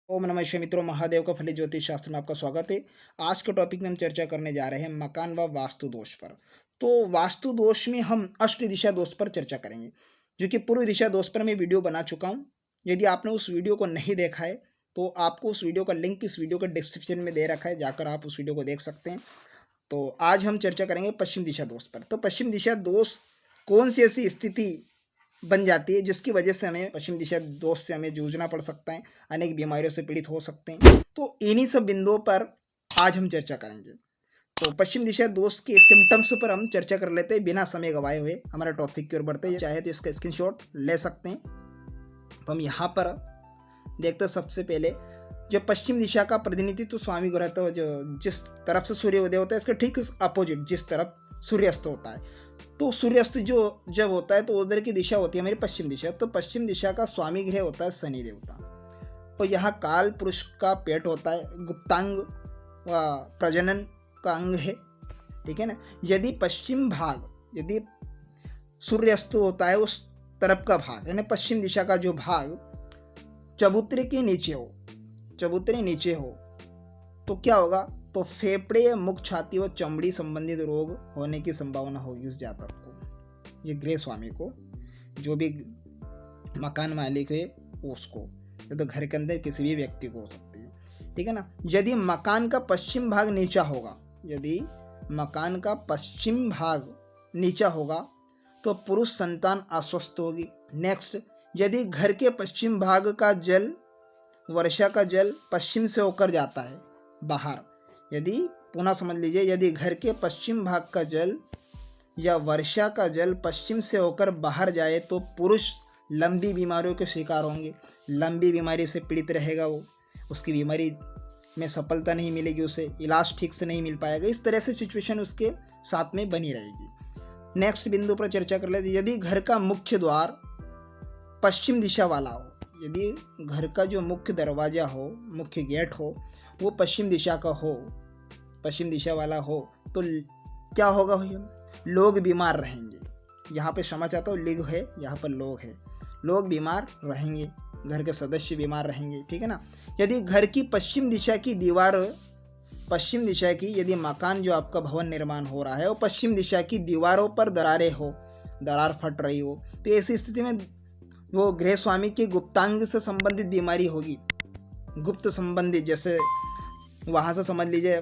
ओम नमः शिवाय मित्रों, महादेव का फलित ज्योतिष शास्त्र में आपका स्वागत है। आज के टॉपिक में हम चर्चा करने जा रहे हैं मकान व वास्तु दोष पर। तो वास्तु दोष में हम अष्ट दिशा दोष पर चर्चा करेंगे, जो कि पूर्व दिशा दोष पर मैं वीडियो बना चुका हूँ। यदि आपने उस वीडियो को नहीं देखा है तो आपको उस वीडियो का लिंक इस वीडियो के डिस्क्रिप्शन में दे रखा है, जाकर आप उस वीडियो को देख सकते हैं। तो आज हम चर्चा करेंगे पश्चिम दिशा दोष पर। तो पश्चिम दिशा दोष कौन सी ऐसी स्थिति बन जाती है जिसकी वजह से हमें पश्चिम दिशा दोष से हमें जूझना पड़ सकता है, अनेक बीमारियों से पीड़ित हो सकते हैं। तो इन्हीं सब बिंदुओं पर आज हम चर्चा करेंगे। तो पश्चिम दिशा दोष के सिम्टम्स पर हम चर्चा कर लेते हैं बिना समय गवाए हुए। हमारे टॉपिक की ओर बढ़ते हैं, चाहे तो इसका स्क्रीनशॉट ले सकते हैं। तो हम यहाँ पर देखते हैं सबसे पहले जो पश्चिम दिशा का प्रतिनिधित्व स्वामी ग्रह तो जो जिस तरफ से सूर्य उदय होता है इसके ठीक अपोजिट जिस तरफ सूर्यास्त होता है, तो सूर्यास्त जो जब होता है तो उधर की दिशा होती है हमारी पश्चिम दिशा। तो पश्चिम दिशा का स्वामी ग्रह होता है शनि देवता। तो यहाँ काल पुरुष का पेट होता है, गुप्तांग व प्रजनन का अंग है, ठीक है ना। यदि पश्चिम भाग, यदि सूर्यास्त होता है उस तरफ का भाग, यानी पश्चिम दिशा का जो भाग चबूतरे के नीचे हो, चबूतरे नीचे हो, तो क्या होगा, तो फेफड़े, मुख, छाती और चमड़ी संबंधित रोग होने की संभावना होगी उस जातक को, ये गृह स्वामी को, जो भी मकान मालिक है उसको, ये तो घर के अंदर किसी भी व्यक्ति को हो सकती है, ठीक है ना। यदि मकान का पश्चिम भाग नीचा होगा, यदि मकान का पश्चिम भाग नीचा होगा तो पुरुष संतान अस्वस्थ होगी। नेक्स्ट, यदि घर के पश्चिम भाग का जल, वर्षा का जल पश्चिम से होकर जाता है बाहर, यदि पुनः समझ लीजिए, यदि घर के पश्चिम भाग का जल या वर्षा का जल पश्चिम से होकर बाहर जाए तो पुरुष लंबी बीमारियों के शिकार होंगे, लंबी बीमारी से पीड़ित रहेगा वो, उसकी बीमारी में सफलता नहीं मिलेगी, उसे इलाज ठीक से नहीं मिल पाएगा, इस तरह से सिचुएशन उसके साथ में बनी रहेगी। नेक्स्ट बिंदु पर चर्चा कर लेते, यदि घर का मुख्य द्वार पश्चिम दिशा वाला हो, यदि घर का जो मुख्य दरवाजा हो, मुख्य गेट हो, वो पश्चिम दिशा का हो, पश्चिम दिशा वाला हो, तो क्या होगा भैया, लोग बीमार रहेंगे। यहाँ पे क्षमा चाहता हूँ, लिग है, यहाँ पर लोग है, लोग बीमार रहेंगे, घर के सदस्य बीमार रहेंगे, ठीक है ना। यदि घर की पश्चिम दिशा की दीवार, पश्चिम दिशा की, यदि मकान जो आपका भवन निर्माण हो रहा है वो पश्चिम दिशा की दीवारों पर दरारें हो, दरार फट रही हो, तो ऐसी स्थिति में वो गृह स्वामी के गुप्तांग से संबंधित बीमारी होगी, गुप्त संबंधित, जैसे वहाँ से समझ लीजिए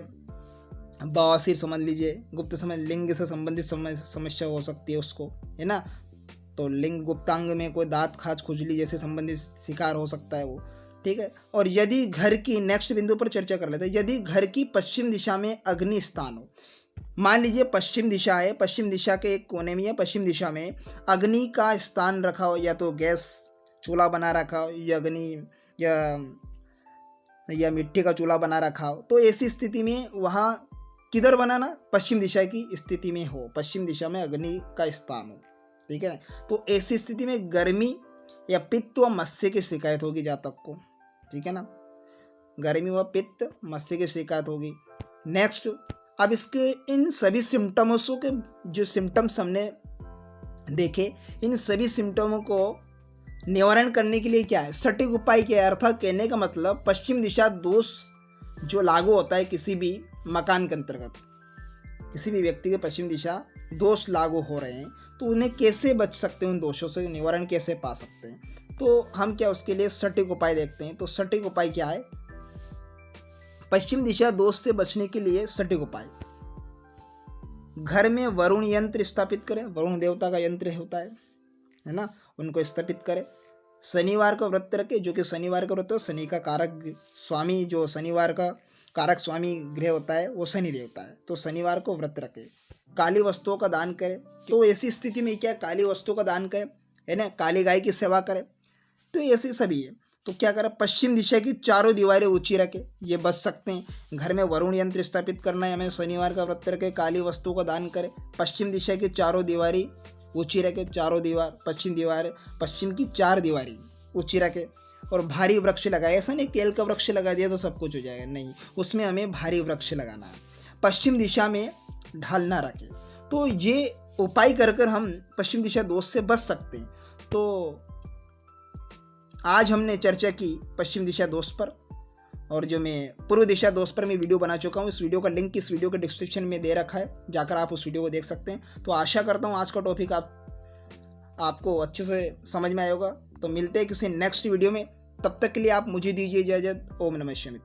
बवासीर, समझ लीजिए गुप्त समय, लिंग से संबंधित समस्या हो सकती है उसको, है ना। तो लिंग गुप्तांग में कोई दांत, खाज, खुजली जैसे संबंधित शिकार हो सकता है वो, ठीक है। और यदि घर की, नेक्स्ट बिंदु पर चर्चा कर लेते हैं, यदि घर की पश्चिम दिशा में अग्नि स्थान हो, मान लीजिए पश्चिम दिशा है, पश्चिम दिशा के एक कोने में या पश्चिम दिशा में अग्नि का स्थान रखा हो, या तो गैस चूल्हा बना रखा हो, या अग्नि या मिट्टी का चूल्हा बना रखा हो, तो ऐसी स्थिति में वहाँ किधर बनाना, पश्चिम दिशा की स्थिति में हो, पश्चिम दिशा में अग्नि का स्थान हो, ठीक है। तो ऐसी स्थिति में गर्मी या पित्त व मत्स्य की शिकायत होगी जातक को, ठीक है ना, गर्मी व पित्त, मत्स्य की शिकायत होगी। नेक्स्ट, अब इसके इन सभी सिम्टम्सों के जो सिम्टम्स हमने देखे, इन सभी सिम्टमों को निवारण करने के लिए क्या है, सटीक उपाय क्या है, अर्थात कहने का मतलब पश्चिम दिशा दोष जो लागू होता है किसी भी मकान के अंतर्गत, किसी भी व्यक्ति के पश्चिम दिशा दोष लागू हो रहे हैं, तो उन्हें कैसे बच सकते हैं, उन दोषों से निवारण कैसे पा सकते हैं, तो हम क्या उसके लिए सटीक उपाय देखते हैं। तो सटीक उपाय क्या है, पश्चिम दिशा दोष से बचने के लिए सटीक उपाय, घर में वरुण यंत्र स्थापित करें, वरुण देवता का यंत्र होता है ना, उनको स्थापित करें। शनिवार का व्रत रखें, जो कि शनिवार का व्रत हो, शनि का कारक स्वामी, जो शनिवार का कारक स्वामी ग्रह होता है वो शनि देवता है, तो शनिवार को व्रत रखें। काली वस्तुओं का दान करें, तो ऐसी स्थिति में क्या, काली वस्तुओं का दान करें, है ना, काली गाय की सेवा करें, तो ऐसे सभी है। तो क्या करें, पश्चिम दिशा की चारों दीवारें ऊंची रखें, ये बच सकते हैं। घर में वरुण यंत्र स्थापित करना है हमें, शनिवार का व्रत रखें, काली वस्तुओं का दान करें, पश्चिम दिशा की चारों दीवारें ऊंची रखें, चारों दीवार, पश्चिम की 4 दीवारें ऊंची रखें, और भारी वृक्ष लगाए। ऐसा नहीं केल का वृक्ष लगा दिया तो सब कुछ हो जाएगा, नहीं, उसमें हमें भारी वृक्ष लगाना है। पश्चिम दिशा में ढाल ना रखें, तो ये उपाय कर हम पश्चिम दिशा दोष से बच सकते हैं। तो आज हमने चर्चा की पश्चिम दिशा दोष पर। और जो मैं पूर्व दिशा दोष पर मैं वीडियो बना चुका हूँ, इस वीडियो का लिंक इस वीडियो के डिस्क्रिप्शन में दे रखा है, जाकर आप उस वीडियो को देख सकते हैं। तो आशा करता हूँ आज का टॉपिक आपको अच्छे से समझ में आएगा। तो मिलते हैं किसी नेक्स्ट वीडियो में, तब तक के लिए आप मुझे दीजिए इजाज़त। ओम नमः शिवाय।